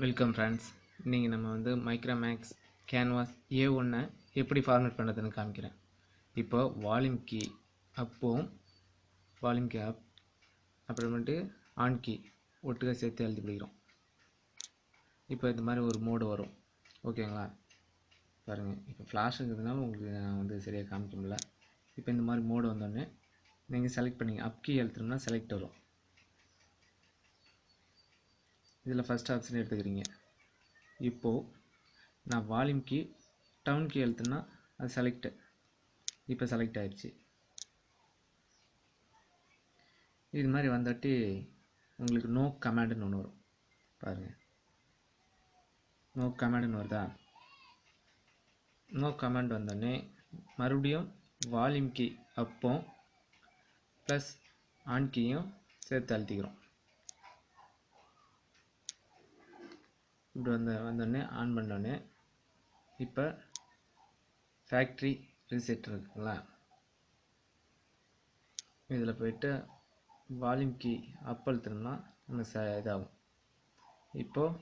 Welcome friends. இன்றைக்கி நம்ம வந்து மைக்ரோமேக்ஸ் கேன்வாஸ் A1 எப்படி ஃபார்மேட் பண்ணுறதுன்னு காமிக்கிறேன். இப்போ வால்யூம் கீ அப்போவும் வால்யூம் கீ அப் அப்புறமேட்டு ஆன் கீ ஒட்டுக்க சேர்த்து எழுதி பிடிக்கிறோம். இப்போ இந்த மாதிரி ஒரு மோடு வரும். ஓகேங்களா? பாருங்கள், இப்போ ஃப்ளாஷ் இருக்கிறதுனால உங்களுக்கு நான் வந்து சரியாக காமிக்க முடியல. இப்போ இந்த மாதிரி மோடு வந்தோடனே நீங்கள் செலக்ட் பண்ணிங்க அப் கீ எழுத்துனோம்னா செலக்ட் வரும். இதில் ஃபஸ்ட் ஆப்ஷன் எடுத்துக்கிறீங்க. இப்போது நான் வால்யூம் கீ டவுன் கீ எழுத்துனா அது செலக்ட். இப்போ செலக்ட் ஆயிடுச்சு. இது மாதிரி வந்துட்டு உங்களுக்கு நோ கமாண்டுன்னு ஒன்று வரும். பாருங்கள், நோ கமாண்டுன்னு வருதா? நோ கமாண்ட் வந்தோடனே மறுபடியும் வால்யூம் கீ அப்போ ப்ளஸ் ஆன் கீயும் சேர்த்து அழுத்திக்கிறோம். இப்படி வந்தோடனே ஆன் பண்ணோடனே இப்போ ஃபேக்ட்ரி ரீசெட் இருக்குங்களா, இதில் போய்ட்டு வால்யூம் கீ அப் அழுத்தணும்னா நம்ம இதாகும். இப்போது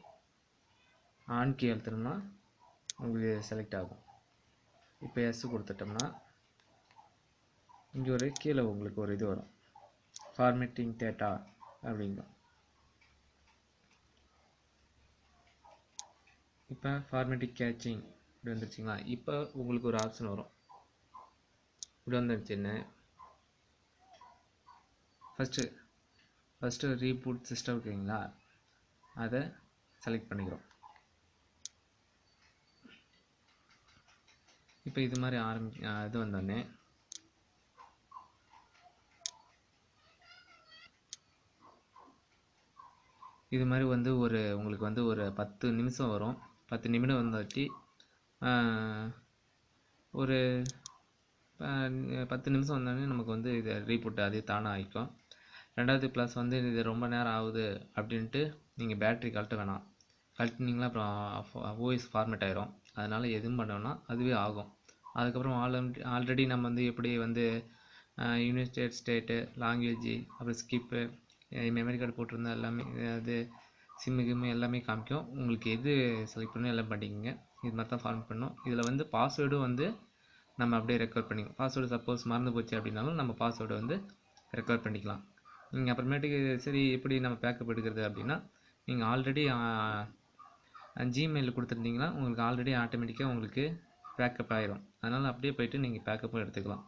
ஆன் கீ அழுத்தணும்னா உங்களுக்கு செலக்ட் ஆகும். இப்போ எஸ் கொடுத்துட்டோம்னா இங்கே ஒரு கீழே உங்களுக்கு ஒரு இது வரும், ஃபார்மேட்டிங் டேட்டா அப்படிங்கும். இப்போ ஃபார்மேட்டிங் கேட்சிங் இப்படி வந்துருச்சுங்களா. இப்போ உங்களுக்கு ஒரு ஆப்ஷன் வரும். இப்படி வந்துருச்சுன்னு ஃபஸ்ட்டு ரீபூட் சிஸ்டம் இருக்குங்களா, அதை செலக்ட் பண்ணிக்கிறோம். இப்போ இது மாதிரி இது வந்தோடனே இது மாதிரி வந்து உங்களுக்கு வந்து ஒரு 10 நிமிஷம் வரும். 10 நிமிடம் வந்தாட்டி ஒரு 10 நிமிஷம் வந்தோடனே நமக்கு வந்து இது ரீபூட் அதே தானாக ஆகிக்கும். ரெண்டாவது ப்ளஸ் வந்து இது ரொம்ப நேரம் ஆகுது அப்படின்ட்டு நீங்கள் பேட்ரி கழட்ட வேணாம். கழட்டினீங்களா அப்புறம் ஓஎஸ் ஃபார்மேட் ஆயிரும். அதனால் எதுவும் பண்ணோன்னா அதுவே ஆகும். அதுக்கப்புறம் ஆல்ரெடி நம்ம வந்து எப்படி வந்து யுனைடெட் ஸ்டேட்டு லாங்குவேஜ் அப்புறம் ஸ்கிப்பு மெமரி கார்டு போட்டிருந்தா எல்லாமே அது சிம்மு கிம்மு எல்லாமே காமிக்கும். உங்களுக்கு எது செலக்ட் பண்ணணும் எல்லாம் பண்ணிக்கோங்க. இது மாதிரி தான் ஃபார்மேட் பண்ணணும். இதில் வந்து பாஸ்வேர்டும் வந்து நம்ம அப்படியே ரெக்கவர் பண்ணிக்கலாம். பாஸ்வேர்டு சப்போஸ் மறந்து போச்சு அப்படின்னாலும் நம்ம பாஸ்வேர்டு வந்து ரெக்கவர் பண்ணிக்கலாம். நீங்கள் அப்புறமேட்டுக்கு சரி எப்படி நம்ம பேக்கப் எடுக்கிறது அப்படின்னா, நீங்கள் ஆல்ரெடி ஜிமெயிலில் கொடுத்துருந்தீங்கன்னா உங்களுக்கு ஆல்ரெடி ஆட்டோமேட்டிக்காக உங்களுக்கு பேக்கப் ஆயிரும். அதனால் அப்படியே போய்ட்டு நீங்கள் பேக்கப்பும் எடுத்துக்கலாம்.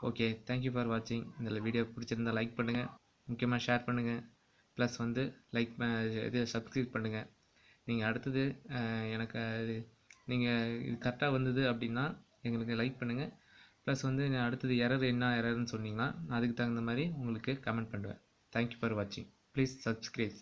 ஓகே, தேங்க்யூ ஃபார் வாட்சிங். இந்த வீடியோ பிடிச்சிருந்தால் லைக் பண்ணுங்கள், முக்கியமாக ஷேர் பண்ணுங்கள், ப்ளஸ் வந்து இது சப்ஸ்கிரைப் பண்ணுங்கள். நீங்கள் அடுத்தது எனக்கு நீங்கள் இது கரெக்டாக வந்தது அப்படின்னா எங்களுக்கு லைக் பண்ணுங்கள். ப்ளஸ் வந்து அடுத்தது என்ன எரர்னு சொன்னீங்கன்னா அதுக்கு தகுந்த மாதிரி உங்களுக்கு கமெண்ட் பண்ணுவேன். தேங்க்யூ ஃபார் வாட்சிங். Please subscribe.